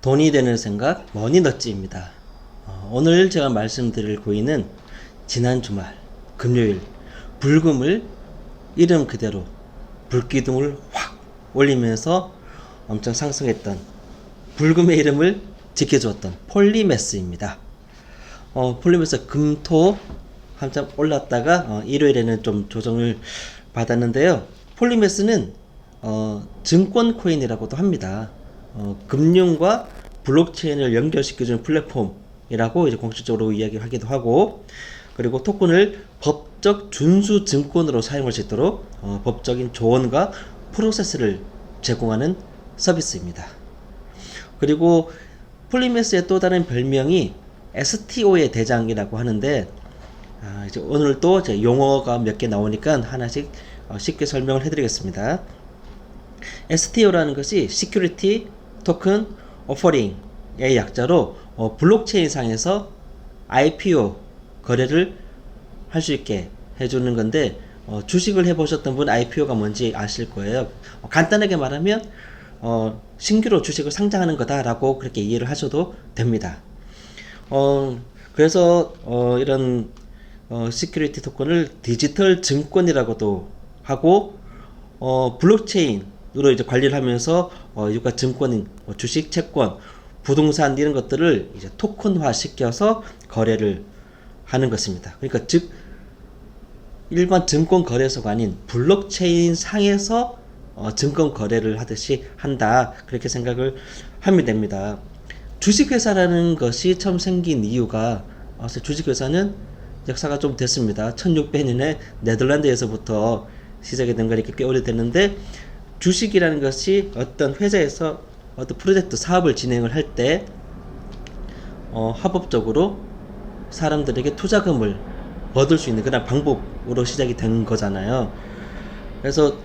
돈이 되는 생각 머니너지입니다. 오늘 제가 말씀드릴 코인은 지난 주말 금요일 불금을 이름 그대로 불기둥을 확 올리면서 엄청 상승했던 불금의 이름을 지켜주었던 폴리메스입니다. 폴리메스 금토 한참 올랐다가 일요일에는 좀 조정을 받았는데요. 폴리메스는 증권 코인이라고도 합니다. 금융과 블록체인을 연결시켜주는 플랫폼이라고 이제 공식적으로 이야기하기도 하고, 그리고 토큰을 법적 준수 증권으로 사용할 수 있도록 법적인 조언과 프로세스를 제공하는 서비스입니다. 그리고 폴리메스의 또 다른 별명이 STO의 대장이라고 하는데, 이제 오늘 또 용어가 몇 개 나오니까 하나씩 쉽게 설명을 해드리겠습니다. STO라는 것이 Security Token Offering의 약자로 블록체인 상에서 IPO 거래를 할 수 있게 해주는 건데, 주식을 해보셨던 분 IPO가 뭔지 아실 거예요. 간단하게 말하면 신규로 주식을 상장하는 거다라고 그렇게 이해를 하셔도 됩니다. 그래서 이런 시큐리티 토큰을 디지털 증권이라고도 하고, 블록체인으로 이제 관리를 하면서 유가 증권인 주식, 채권, 부동산 이런 것들을 이제 토큰화 시켜서 거래를 하는 것입니다. 그러니까 즉 일반 증권 거래소가 아닌 블록체인 상에서 증권 거래를 하듯이 한다, 그렇게 생각을 하면 됩니다. 주식회사라는 것이 처음 생긴 이유가, 주식회사는 역사가 좀 됐습니다. 1600년에 네덜란드에서부터 시작이 된 거니까 꽤 오래됐는데, 주식이라는 것이 어떤 회사에서 어떤 프로젝트 사업을 진행을 할 때 합법적으로 사람들에게 투자금을 얻을 수 있는 그런 방법으로 시작이 된 거잖아요. 그래서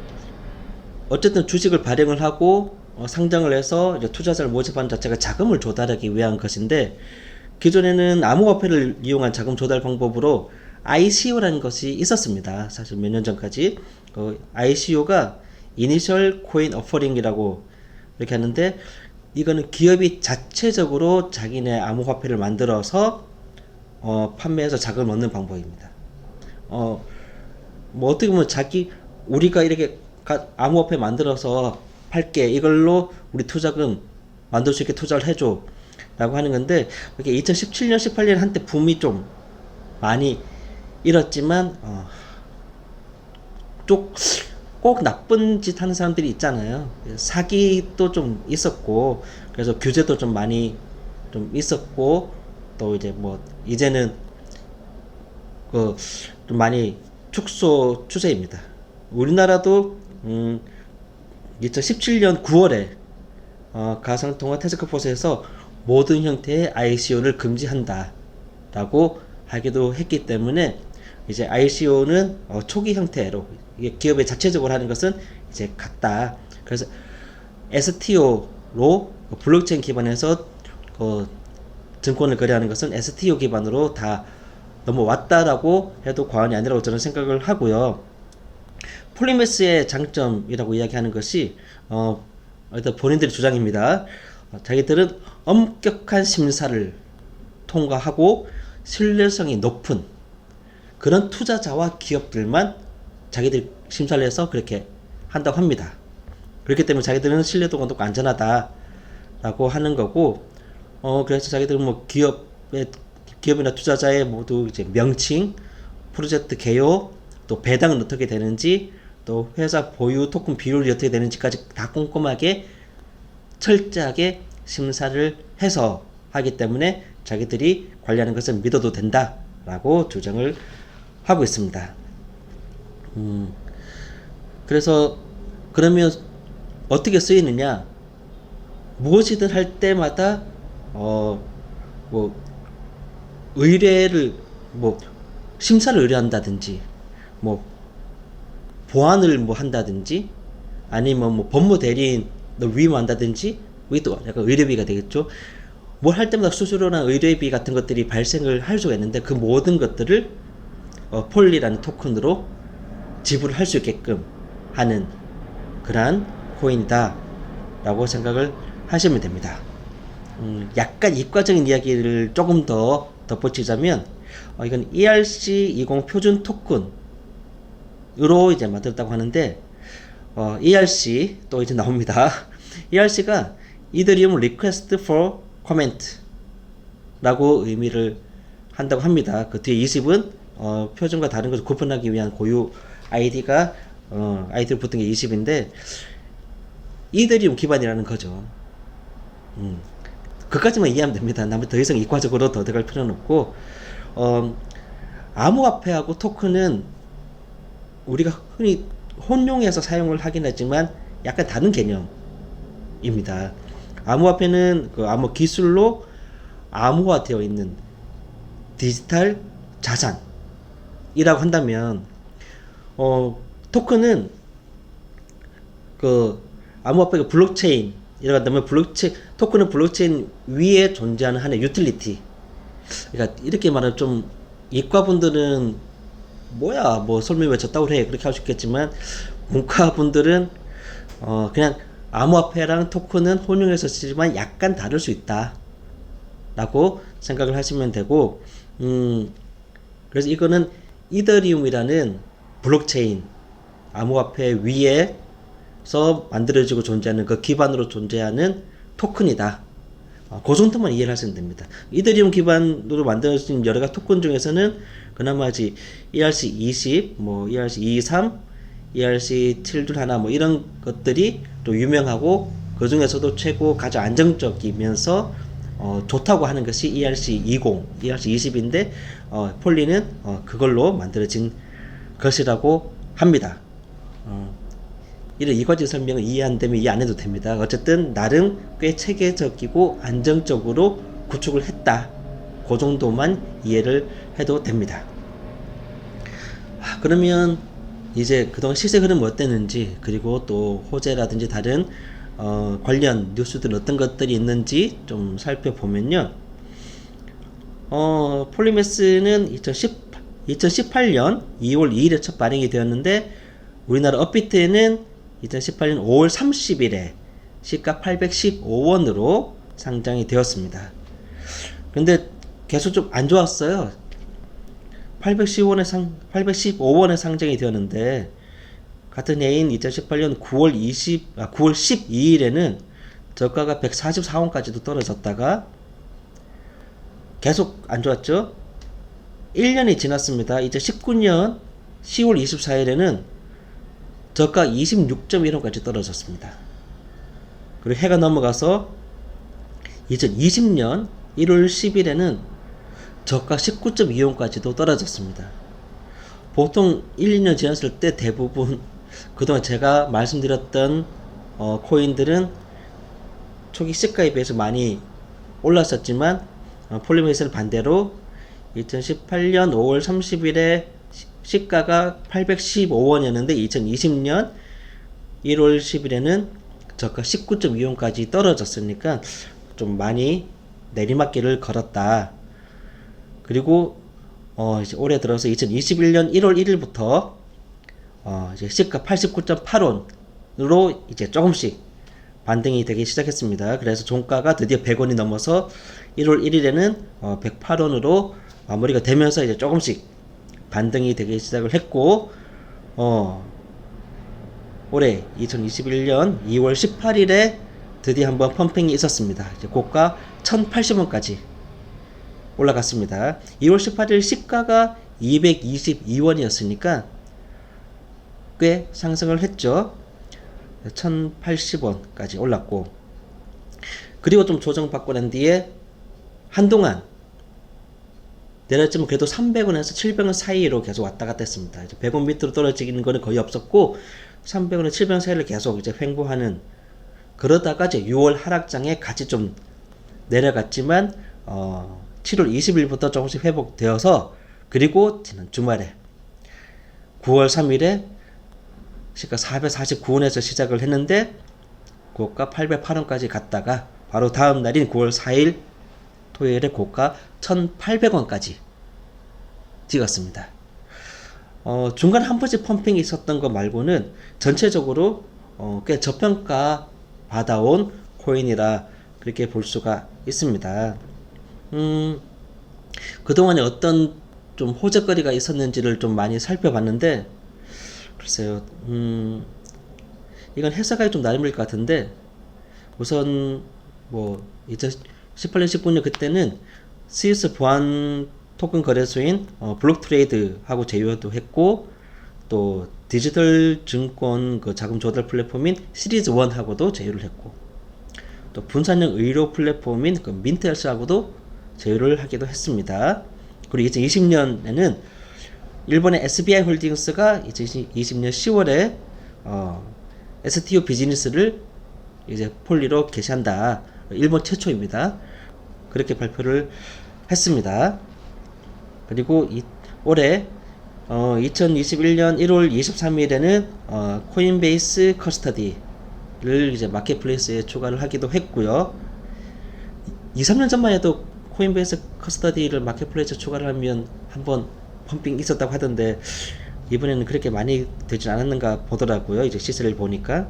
어쨌든 주식을 발행을 하고 상장을 해서 이제 투자자를 모집하는 자체가 자금을 조달하기 위한 것인데, 기존에는 암호화폐를 이용한 자금 조달 방법으로 ICO라는 것이 있었습니다. 사실 몇 년 전까지 ICO가 Initial Coin Offering이라고 이렇게 하는데, 이거는 기업이 자체적으로 자기네 암호화폐를 만들어서 판매해서 자금을 얻는 방법입니다. 뭐 어떻게 보면 우리가 이렇게 암호화폐 만들어서 팔게, 이걸로 우리 투자금 만들 수 있게 투자를 해줘 라고 하는 건데, 이게 2017년 18년 한때 붐이 좀 많이 일었지만 꼭 나쁜 짓 하는 사람들이 있잖아요. 사기도 좀 있었고, 그래서 규제도 좀 많이 좀 있었고, 또 이제 뭐 이제는 좀 많이 축소 추세입니다. 우리나라도 2017년 9월에 가상통화 태스크포스에서 모든 형태의 ICO를 금지한다 라고 하기도 했기 때문에, 이제 ICO는 초기 형태로, 이게 기업이 자체적으로 하는 것은 이제 같다. 그래서 STO로 블록체인 기반에서 증권을 거래하는 것은 STO 기반으로 다 넘어왔다라고 해도 과언이 아니라고 저는 생각을 하고요. 폴리메스의 장점이라고 이야기하는 것이 일단 본인들의 주장입니다. 자기들은 엄격한 심사를 통과하고 신뢰성이 높은 그런 투자자와 기업들만 자기들 심사를 해서 그렇게 한다고 합니다. 그렇기 때문에 자기들은 신뢰도가 높고 안전하다라고 하는 거고, 그래서 자기들은 뭐 기업이나 투자자의 모두 이제 명칭, 프로젝트 개요, 또 배당은 어떻게 되는지, 또 회사 보유 토큰 비율이 어떻게 되는지까지 다 꼼꼼하게 철저하게 심사를 해서 하기 때문에 자기들이 관리하는 것을 믿어도 된다라고 주장을 하고 있습니다. 그래서 그러면 어떻게 쓰이느냐? 무엇이든 할 때마다 뭐 의뢰를 심사를 의뢰한다든지, 뭐 보안을 뭐 한다든지, 아니면 뭐 법무 대리인 위임한다든지, 이것도 약간 의뢰비가 되겠죠. 뭘 할 때마다 수수료나 의뢰비 같은 것들이 발생을 할 수가 있는데, 그 모든 것들을 폴리라는 토큰으로 지불을 할 수 있게끔 하는 그러한 코인이다 라고 생각을 하시면 됩니다. 약간 이과적인 이야기를 조금 더 덧붙이자면 이건 ERC20 표준 토큰으로 이제 만들었다고 하는데 ERC 또 이제 나옵니다. ERC가 이더리움 Request for Comment 라고 의미를 한다고 합니다. 그 뒤에 20은 표준과 다른 것을 구분하기 위한 고유 아이디가 아이디로 붙은 게 20인데 이더리움 기반이라는 거죠. 그까지만 이해하면 됩니다. 나머지 더 이상 이과적으로 더 들어갈 필요는 없고 암호화폐하고 토큰은 우리가 흔히 혼용해서 사용을 하긴 하지만 약간 다른 개념입니다. 암호화폐는 그 암호 기술로 암호화되어 있는 디지털 자산이라고 한다면 토큰은 그 암호화폐가 블록체인 이라고 한다면 토큰은 블록체인 위에 존재하는 하나의 유틸리티. 그러니까 이렇게 말하면 좀 이과분들은 뭐야 뭐 설명 왜 저따구로 해 그렇게 할 수 있겠지만 문과분들은 그냥 암호화폐랑 토큰은 혼용해서 쓰지만 약간 다를 수 있다 라고 생각을 하시면 되고 그래서 이거는 이더리움이라는 블록체인 암호화폐 위에서 만들어지고 존재하는 그 기반으로 존재하는 토큰이다. 그 정도만 이해를 하시면 됩니다. 이더리움 기반으로 만들어진 여러 가지 토큰 중에서는 그나마 ERC20, 뭐 ERC23, ERC721 뭐 이런 것들이 또 유명하고 그 중에서도 최고 가장 안정적이면서 좋다고 하는 것이 ERC20, ERC20인데 폴리는 그걸로 만들어진 것이라고 합니다. 이런 이과적 설명을 이해 안 되면 이해 안 해도 됩니다. 어쨌든 나름 꽤 체계적이고 안정적으로 구축을 했다. 그 정도만 이해를 해도 됩니다. 그러면 이제 그동안 시세 흐름이 어땠는지 그리고 또 호재라든지 다른 관련 뉴스들 어떤 것들이 있는지 좀 살펴보면요. 폴리메스는 2018년 2월 2일에 첫 발행이 되었는데 우리나라 업비트에는 2018년 5월 30일에 시가 815원으로 상장이 되었습니다. 근데 계속 좀 안 좋았어요. 815원에 상장이 되었는데 같은 해인 2018년 9월 12일에는 저가가 144원까지도 떨어졌다가 계속 안 좋았죠. 1년이 지났습니다. 2019년 10월 24일에는 저가 26.1원까지 떨어졌습니다. 그리고 해가 넘어가서 2020년 1월 10일에는 저가 19.2원까지도 떨어졌습니다. 보통 1, 2년 지났을 때 대부분 그동안 제가 말씀드렸던 코인들은 초기 시가에 비해서 많이 올랐었지만 폴리메스는 반대로 2018년 5월 30일에 시가가 815원이었는데 2020년 1월 10일에는 저가 19.2원까지 떨어졌으니까 좀 많이 내리막길을 걸었다. 그리고 이제 올해 들어서 2021년 1월 1일부터 이제 시가 89.8원으로 이제 조금씩 반등이 되기 시작했습니다. 그래서 종가가 드디어 100원이 넘어서 1월 1일에는 108원으로 마무리가 되면서 이제 조금씩 반등이 되기 시작을 했고 올해 2021년 2월 18일에 드디어 한번 펌핑이 있었습니다. 이제 고가 1080원까지 올라갔습니다. 2월 18일 시가가 222원이었으니까 꽤 상승을 했죠. 1080원까지 올랐고 그리고 좀 조정받고 난 뒤에 한동안 내렸지만 그래도 300원에서 700원 사이로 계속 왔다 갔다 했습니다. 이제 100원 밑으로 떨어지는 거는 거의 없었고 300원에서 700원 사이를 계속 이제 횡보하는 그러다가 이제 6월 하락장에 같이 좀 내려갔지만 7월 20일부터 조금씩 회복되어서 그리고 지난 주말에 9월 3일에 시가 449원에서 시작을 했는데 고가 808원까지 갔다가 바로 다음 날인 9월 4일 토요일에 고가 1800원까지 찍었습니다. 중간에 한 번씩 펌핑이 있었던 것 말고는 전체적으로 꽤 저평가 받아온 코인이라 그렇게 볼 수가 있습니다. 그동안에 어떤 좀 호재거리가 있었는지를 좀 많이 살펴봤는데, 글쎄요, 이건 해석하기 좀 나름일 것 같은데, 우선 뭐 2018년 19년 그때는 스위스 보안 토큰 거래소인 블록트레이드하고 제휴도 했고, 또 디지털 증권 그 자금 조달 플랫폼인 시리즈 1하고도 제휴를 했고, 또 분산형 의료 플랫폼인 그 민트헬스하고도 제휴를 하기도 했습니다. 그리고 2020년에는 일본의 SBI 홀딩스가 2020년 10월에 STO 비즈니스를 이제 폴리로 개시한다. 일본 최초입니다. 그렇게 발표를 했습니다. 그리고 올해 2021년 1월 23일에는 코인베이스 커스터디를 이제 마켓플레이스에 추가를 하기도 했고요. 2, 3년 전만 해도 코인베이스 커스터디를 마켓플레이스에 추가를 하면 한번 펌핑 있었다고 하던데, 이번에는 그렇게 많이 되진 않았는가 보더라고요. 이제 시세를 보니까.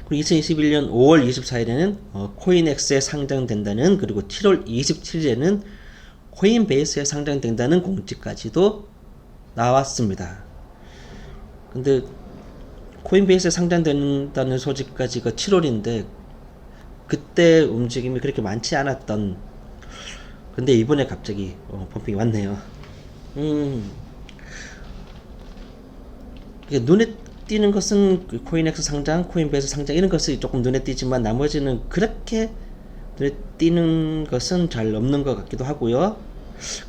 그리고 2021년 5월 24일에는 코인엑스에 상장된다는, 그리고 7월 27일에는 코인베이스에 상장된다는 공지까지도 나왔습니다. 근데 코인베이스에 상장된다는 소식까지가 7월인데 그때 움직임이 그렇게 많지 않았던, 근데 이번에 갑자기 펌핑이 왔네요. 눈에 띄는 것은 그 코인엑스 상장, 코인베이스 상장 이런 것이 조금 눈에 띄지만 나머지는 그렇게 눈에 띄는 것은 잘 없는 것 같기도 하고요.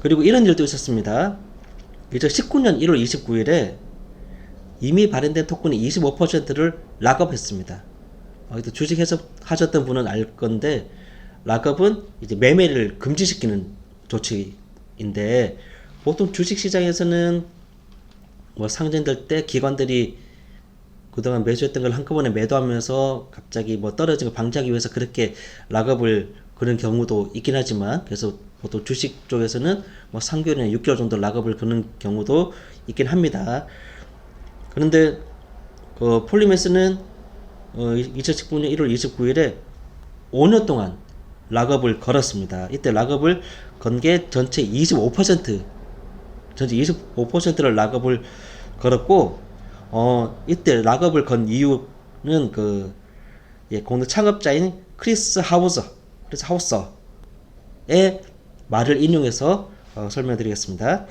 그리고 이런 일도 있었습니다. 2019년 1월 29일에 이미 발행된 토큰의 25%를 락업했습니다. 주식 해석하셨던 분은 알 건데, 락업은 이제 매매를 금지시키는 조치인데, 보통 주식 시장에서는 뭐 상장될 때 기관들이 그동안 매수했던 걸 한꺼번에 매도하면서 갑자기 뭐 떨어진 걸 방지하기 위해서 그렇게 락업을 그런 경우도 있긴 하지만, 그래서 보통 주식 쪽에서는 뭐 3개월이나 6개월 정도 락업을 거는 경우도 있긴 합니다. 그런데 그 폴리메스는 2019년 1월 29일에 5년 동안 락업을 걸었습니다. 이때 락업을 건 게 전체 25%를 락업을 걸었고, 이때 락업을 건 이유는 공동 창업자인 크리스 하우서의 말을 인용해서 설명드리겠습니다.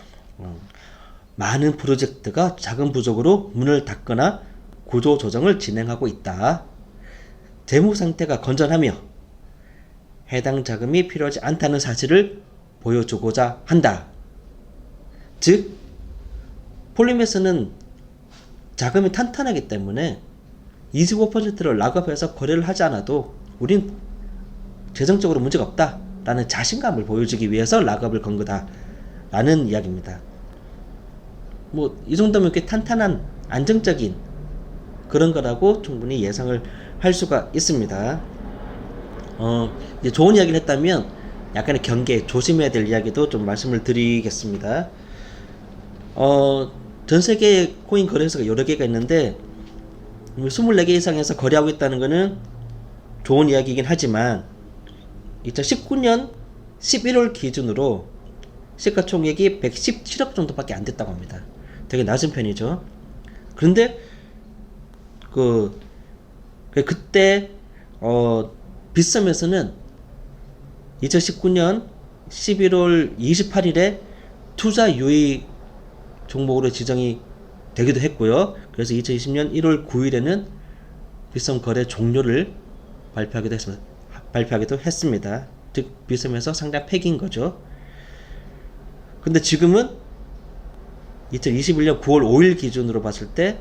많은 프로젝트가 자금 부족으로 문을 닫거나 구조 조정을 진행하고 있다. 재무 상태가 건전하며 해당 자금이 필요하지 않다는 사실을 보여주고자 한다. 즉, 폴리메스는 자금이 탄탄하기 때문에 25%를 락업해서 거래를 하지 않아도 우린 재정적으로 문제가 없다 라는 자신감을 보여주기 위해서 락업을 건 거다 라는 이야기입니다. 뭐 이 정도면 꽤 탄탄한 안정적인 그런 거라고 충분히 예상을 할 수가 있습니다. 이제 좋은 이야기를 했다면 약간의 경계, 조심해야 될 이야기도 좀 말씀을 드리겠습니다. 전 세계에 코인 거래소가 여러 개가 있는데 24개 이상에서 거래하고 있다는 것은 좋은 이야기이긴 하지만 2019년 11월 기준으로 시가총액이 117억 정도밖에 안 됐다고 합니다. 되게 낮은 편이죠. 그런데 그때 빗썸에서는 2019년 11월 28일에 투자 유의 종목으로 지정이 되기도 했고요. 그래서 2020년 1월 9일에는 빗썸 거래 종료를 발표하기도 했습니다. 즉 빗썸에서 상장 폐기인 거죠. 근데 지금은 2021년 9월 5일 기준으로 봤을 때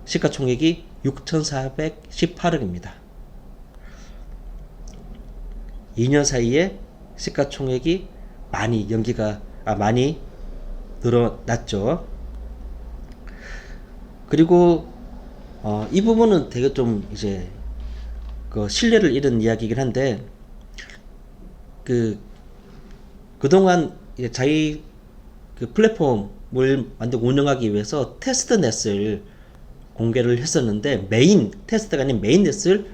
시가총액이 6,418억입니다. 2년 사이에 시가총액이 많이 늘어났죠. 그리고 이 부분은 되게 좀 이제 신뢰를 잃은 이야기이긴 한데, 그동안 이제 자기 플랫폼을 만들고 운영하기 위해서 테스트넷을 공개를 했었는데, 테스트가 아닌 메인넷을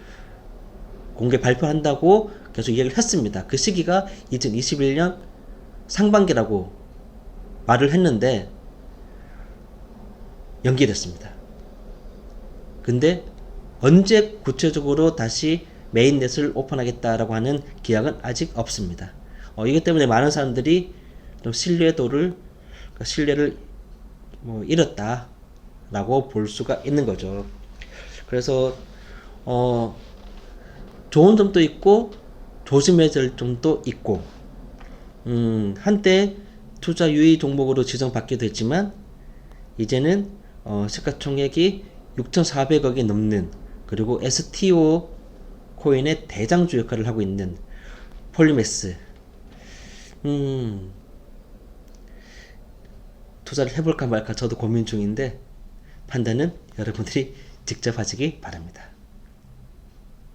공개 발표한다고 계속 이야기를 했습니다. 그 시기가 2021년 상반기라고 말을 했는데 연기됐습니다. 근데 언제 구체적으로 다시 메인넷을 오픈하겠다라고 하는 기약은 아직 없습니다. 이것 때문에 많은 사람들이 좀 신뢰를 잃었다라고 볼 수가 있는 거죠. 그래서 좋은 점도 있고 조심해야 될 점도 있고, 한때 투자 유의 종목으로 지정받기도 했지만 이제는 시가총액이 6,400억이 넘는, 그리고 STO 코인의 대장주 역할을 하고 있는 폴리메스, 투자를 해볼까 말까 저도 고민 중인데 판단은 여러분들이 직접 하시기 바랍니다.